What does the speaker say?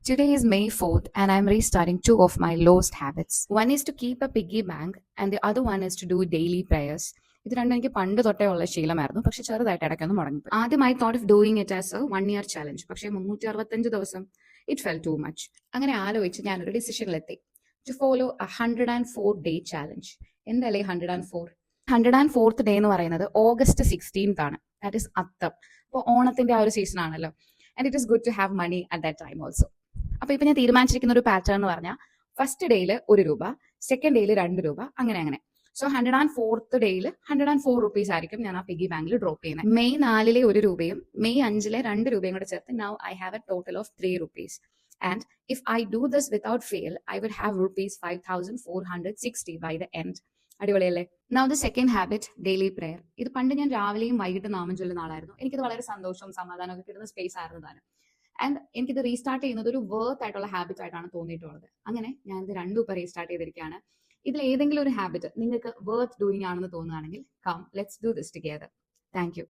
Today is May 4th, and I'm restarting two of my lost habits. One is to keep a piggy bank, and the other one is to do daily prayers. ഇത് രണ്ടും എനിക്ക് പണ്ട് തൊട്ടേ ഉള്ള ശീലമായിരുന്നു, പക്ഷെ ചെറുതായിട്ട് ഇടയ്ക്കൊന്ന് മുടങ്ങിപ്പോയി. ആദ്യമായി thought of doing it as A 1 year challenge, പക്ഷേ 365 ദിവസം ഇറ്റ് ഫെൽ ടു മച്ച്. അങ്ങനെ ആലോചിച്ച് ഞാനൊരു ഡിസിഷനിലെത്തി ടു ഫോളോ 104 day ചാലഞ്ച്. എന്തല്ലേ 104? 104th day എന്ന് പറയുന്നത് August 16th ആണ്. That is Atham. അപ്പോൾ ഓണത്തിന്റെ ആ ഒരു സീസൺ ആണല്ലോ. And it is good to have money at that time also. അപ്പൊ ഇപ്പൊ ഞാൻ തീരുമാനിച്ചിരിക്കുന്ന ഒരു പാറ്റേൺ എന്ന് പറഞ്ഞാൽ ഫസ്റ്റ് ഡേയിൽ 1 രൂപ, സെക്കൻഡ് ഡേയിൽ 2 രൂപ, അങ്ങനെ. സോ 104th day 104 rupees ആയിരിക്കും ഞാൻ ആ പിഗി ബാങ്കിൽ ഡ്രോപ്പ് ചെയ്യുന്നത്. May 4 1 രൂപയും May 5 2 രൂപയും കൂടെ ചേർത്ത് now I have a total of 3 rupees. And if I do this without fail I would have ₹5,460 by the end. അടിപൊളിയല്ലേ? Now the second habit, daily prayer. ഇത് പണ്ട് ഞാൻ രാവിലെയും വൈകിട്ട് നാമം ചൊല്ലുന്ന ആളായിരുന്നു. എനിക്കിത് വളരെ സന്തോഷവും സമാധാനവും ഒക്കെ കിട്ടുന്ന സ്പേസ് ആയിരുന്നു താനും. ആൻഡ് എനിക്കിത് റീസ്റ്റാർട്ട് ചെയ്യുന്നത് ഒരു വർത്ത് ആയിട്ടുള്ള ഹാബിറ്റ് ആയിട്ടാണ് തോന്നിയിട്ടുള്ളത്. അങ്ങനെ ഞാൻ ഇത് രണ്ടും ഇപ്പൊ റീസ്റ്റാർട്ട് ചെയ്തിരിക്കുകയാണ്. ഇതിൽ ഏതെങ്കിലും ഒരു ഹാബിറ്റ് നിങ്ങൾക്ക് വർത്ത് ഡൂയിങ് ആണെന്ന് തോന്നുകയാണെങ്കിൽ come let's do this together. Thank U.